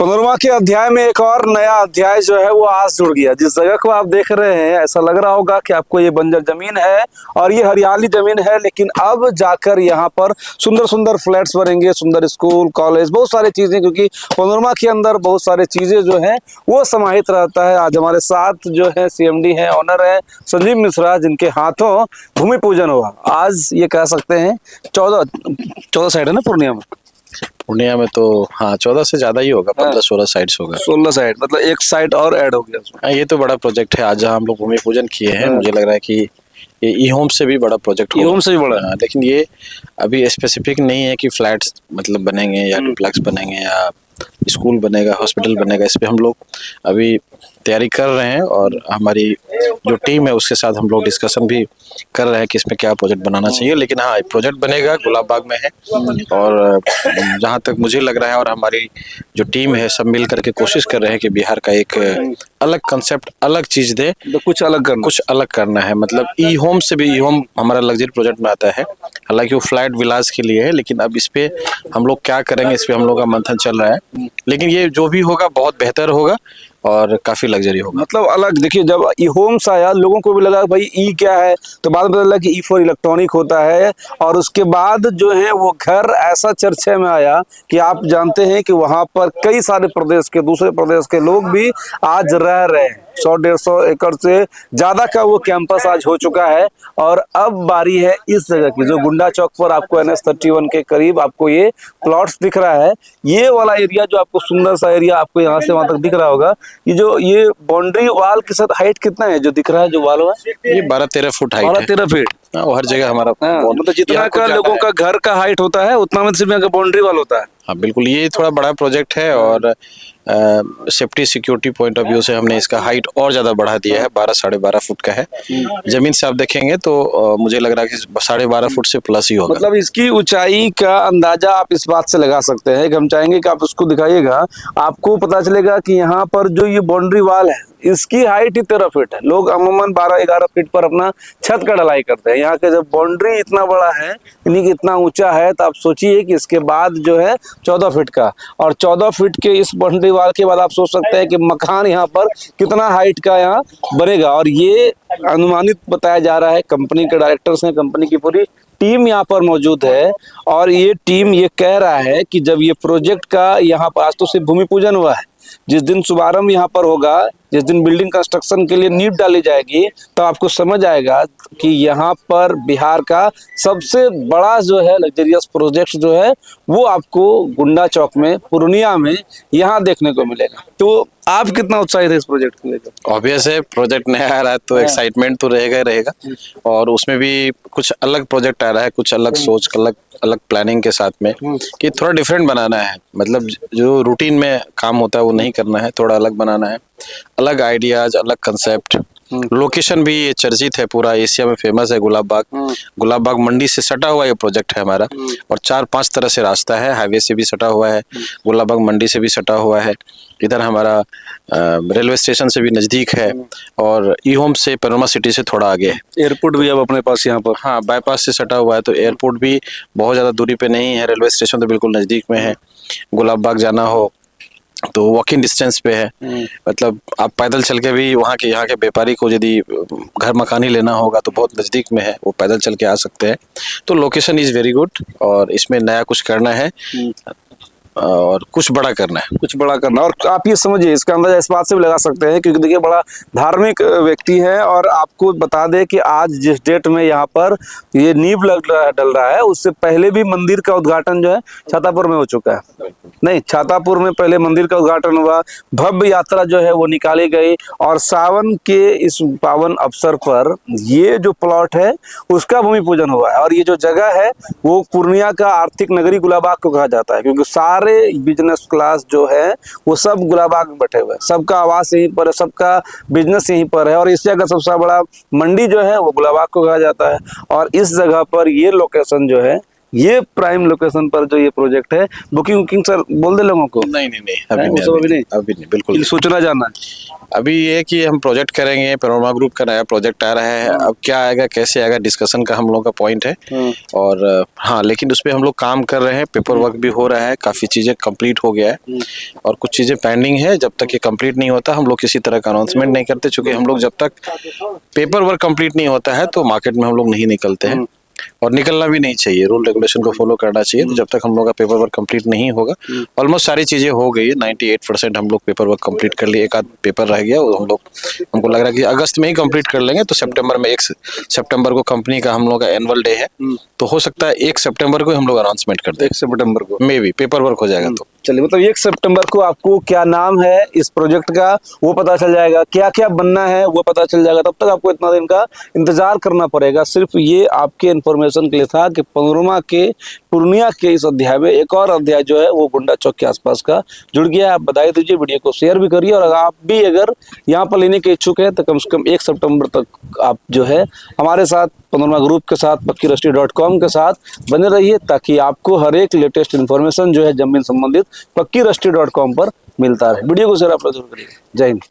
मनोरमा के अध्याय में एक और नया अध्याय जो है वो आज जुड़ गया। जिस जगह को आप देख रहे हैं ऐसा लग रहा होगा कि आपको ये बंजर जमीन है और ये हरियाली जमीन है, लेकिन अब जाकर यहाँ पर सुंदर सुंदर फ्लैट्स बनेंगे, सुंदर स्कूल कॉलेज बहुत सारी चीजें, क्योंकि मनोरमा के अंदर बहुत सारी चीजें जो है वो समाहित रहता है। आज हमारे साथ जो है सीएमडी है, ऑनर है संजीव मिश्रा, जिनके हाथों भूमि पूजन हुआ। आज ये कह सकते हैं 14 साइड है ना पूर्णिया में तो हाँ 14 से ज्यादा ही होगा, 15-16 साइड्स होगा। 16 साइड मतलब एक साइड और ऐड हो गया उसमें। हाँ, ये तो बड़ा प्रोजेक्ट है। आज जहाँ हम लोग भूमि पूजन किए हैं, मुझे लग रहा है कि ये ई होम से भी बड़ा प्रोजेक्ट होगा। ई होम से भी बड़ा है। लेकिन ये अभी स्पेसिफिक नहीं है कि फ्लैट्स मतलब बनेंगे या डुप्लेक्स बनेंगे या स्कूल बनेगा, हॉस्पिटल बनेगा। इस पे हम लोग अभी तैयारी कर रहे हैं और हमारी जो टीम है उसके साथ हम लोग डिस्कशन भी कर रहे हैं कि इसमें क्या प्रोजेक्ट बनाना चाहिए। लेकिन हाँ, प्रोजेक्ट बनेगा, गुलाब बाग में है। और जहाँ तक मुझे लग रहा है और हमारी जो टीम है सब मिल करके कोशिश कर रहे हैं कि बिहार का एक अलग कंसेप्ट, अलग चीज दे, तो कुछ अलग करना है। मतलब ई होम से भी, ई होम हमारा लग्जरी प्रोजेक्ट में आता है, हालांकि वो फ्लैट विलास के लिए है, लेकिन अब इस पे हम लोग क्या करेंगे, इस पे हम लोग का मंथन चल रहा है। लेकिन ये जो भी होगा बहुत बेहतर होगा और काफी लग्जरी होगा। मतलब अलग। देखिए, जब ई होम्स आया लोगों को भी लगा भाई ई क्या है, तो बाद में पता लगा कि ई फॉर इलेक्ट्रॉनिक होता है। और उसके बाद जो है वो घर ऐसा चर्चा में आया कि आप जानते हैं कि वहां पर कई सारे प्रदेश के, दूसरे प्रदेश के लोग भी आज रह रहे हैं। 100-150 एकड़ से ज्यादा का वो कैंपस आज हो चुका है। और अब बारी है इस जगह की, जो गुंडा चौक पर आपको NH31 के करीब आपको ये प्लॉट्स दिख रहा है। ये वाला एरिया जो आपको सुंदर सा एरिया आपको यहाँ से वहां तक दिख रहा होगा, ये बाउंड्री वाल के साथ हाइट कितना है जो दिख रहा है, जो वाल हुआ ये 12-13 फुट हाइट है। 12-13 फीट। वो हर जगह हमारा मतलब जितना का लोगों का घर का हाइट होता है उतना में सिर्फ बाउंड्री वाल होता है। हाँ बिल्कुल, ये थोड़ा बड़ा प्रोजेक्ट है और safety security point of view से हमने इसका हाइट और ज्यादा बढ़ा दिया है। 12-12.5 फुट का है। जमीन से आप देखेंगे तो मुझे लग रहा है कि 12.5 फुट से प्लस ही होगा। मतलब इसकी ऊंचाई का अंदाजा आप इस बात से लगा सकते हैं कि हम चाहेंगे कि आप उसको दिखाइएगा, आपको पता चलेगा कि यहाँ पर जो ये बाउंड्री वाल है इसकी हाइट ही 13 फीट है। लोग अमूमन 12-11 फीट पर अपना छत का ढलाई करते हैं। यहाँ के जब बाउंड्री इतना बड़ा है, यानी कि इतना ऊंचा है, तो आप सोचिए कि इसके बाद जो है 14 फीट का, और 14 फीट के इस बाउंड्री वाल के बाद आप सोच सकते हैं कि मकान यहाँ पर कितना हाइट का यहाँ बनेगा। और ये अनुमानित बताया जा रहा है, कंपनी के डायरेक्टर्स हैं, कंपनी की पूरी टीम यहाँ पर मौजूद है। और ये टीम ये कह रहा है कि जब ये प्रोजेक्ट का यहाँ पर आज तो सिर्फ भूमि पूजन हुआ है, जिस दिन शुभारंभ यहाँ पर होगा, जिस दिन बिल्डिंग कंस्ट्रक्शन के लिए नींव डाली जाएगी, तो आपको समझ आएगा कि यहाँ पर बिहार का सबसे बड़ा जो है लग्जरियस प्रोजेक्ट जो है वो आपको गुंडा चौक में, पूर्णिया में यहाँ देखने को मिलेगा। तो आप कितना उत्साहित है इस प्रोजेक्ट को लेकर? ऑब्वियस है, प्रोजेक्ट नया आ रहा है तो एक्साइटमेंट तो रहेगा ही रहेगा। और उसमें भी कुछ अलग प्रोजेक्ट आ रहा है, कुछ अलग सोच, अलग प्लानिंग के साथ में, कि थोड़ा डिफरेंट बनाना है। मतलब जो रूटीन में काम होता है वो नहीं करना है, थोड़ा अलग बनाना है, अलग आइडियाज, अलग कंसेप्ट। लोकेशन भी ये चर्चित है, पूरा एशिया में फेमस है गुलाब बाग। गुलाब बाग मंडी से सटा हुआ ये प्रोजेक्ट है हमारा, और 4-5 तरह से रास्ता है, हाईवे से भी सटा हुआ है, गुलाब बाग मंडी से भी सटा हुआ है, इधर हमारा रेलवे स्टेशन से भी नजदीक है, और ई होम से मनोरमा सिटी से थोड़ा आगे है। एयरपोर्ट भी अब अपने पास यहाँ पर, हाँ बाईपास से सटा हुआ है, तो एयरपोर्ट भी बहुत ज्यादा दूरी पे नहीं है, रेलवे स्टेशन तो बिल्कुल नजदीक में है। गुलाब बाग जाना हो तो वॉकिंग डिस्टेंस पे है। मतलब आप पैदल चल के भी वहाँ के व्यापारी को यदि घर मकान ही लेना होगा तो बहुत नज़दीक में है, वो पैदल चल के आ सकते हैं। तो लोकेशन इज़ वेरी गुड, और इसमें नया कुछ करना है और कुछ बड़ा करना है, और आप ये समझिए, इसका अंदाजा इस बात से भी लगा सकते हैं क्योंकि देखिए बड़ा धार्मिक व्यक्ति है। और आपको बता दें कि आज जिस डेट में यहाँ पर ये नींव डल रहा है, उससे पहले भी मंदिर का उद्घाटन जो है छातापुर में हो चुका है। नहीं, छातापुर में पहले मंदिर का उद्घाटन हुआ, भव्य यात्रा जो है वो निकाली गई, और सावन के इस पावन अवसर पर ये जो प्लॉट है उसका भूमि पूजन हुआ है। और ये जो जगह है वो पूर्णिया का आर्थिक नगरी गुलाब बाग को कहा जाता है, क्योंकि सारे बिजनेस क्लास जो है वो सब गुलाब बाग में बैठे हुए हैं, सबका आवास यहीं पर है, सबका बिजनेस यहीं पर है। और एशिया का सबसे बड़ा मंडी जो है वो गुलाब बाग को कहा जाता है। और इस जगह पर ये लोकेशन जो है ये प्राइम लोकेशन पर जो ये प्रोजेक्ट है, बुकिंग सर बोल दे लोगों को। नहीं नहीं नहीं, है, वो सब अभी नहीं बिल्कुल नहीं। सोचना जाना है। अभी ये है कि हम प्रोजेक्ट करेंगे, पैनोरमा ग्रुप का नया प्रोजेक्ट आ रहा है, अब क्या आएगा कैसे आएगा डिस्कशन का हम लोग का पॉइंट है। और हाँ, लेकिन उस पे हम लोग काम कर रहे हैं, पेपर वर्क भी हो रहा है, काफ़ी चीज़ें कंप्लीट हो गया है और कुछ चीज़ें पेंडिंग है। जब तक ये कंप्लीट नहीं होता हम लोग किसी तरह का अनाउंसमेंट नहीं करते, चूँकि हम लोग जब तक पेपर वर्क कंप्लीट नहीं होता है तो मार्केट में हम लोग नहीं निकलते हैं और निकलना भी नहीं चाहिए, रूल रेगुलेशन को फॉलो करना चाहिए। तो जब तक हम लोग का पेपर वर्क कंप्लीट नहीं होगा, ऑलमोस्ट सारी चीज़ें हो गई है, 98% हम लोग पेपर वर्क कंप्लीट कर लिए, एक आध पेपर रह गया वो हम लोग, हमको लग रहा है कि अगस्त में ही कंप्लीट कर लेंगे। तो सितंबर में 1 सितंबर को कंपनी का हम लोग का एनुअल डे है, तो हो सकता है 1 सितंबर को हम लोग अनाउंसमेंट कर दें। 1 सितंबर को मे बी पेपर वर्क हो जाएगा तो। चलिए, मतलब 1 सितंबर को आपको क्या नाम है इस प्रोजेक्ट का वो पता चल जाएगा, क्या क्या बनना है वो पता चल जाएगा। तब तक आपको इतना दिन का इंतजार करना पड़ेगा। सिर्फ ये आपके इन्फॉर्मेशन के लिए था कि पैनोरमा के पूर्णिया के इस अध्याय में एक और अध्याय जो है वो गुंडा चौक के आसपास का जुड़ गया। आप बधाई दीजिए, वीडियो को शेयर भी करिए और आप भी अगर यहाँ पर लेने के इच्छुक हैं तो कम से कम 1 सितंबर तक आप जो है हमारे साथ, पैनोरमा ग्रुप के साथ, PakkiRushdi.com के साथ बने रहिए, ताकि आपको हर एक लेटेस्ट इन्फॉर्मेशन जो है जमीन संबंधित PakkiRushdi.com पर मिलता रहे। वीडियो को शेयर आप जरूर करिए। जय हिंद।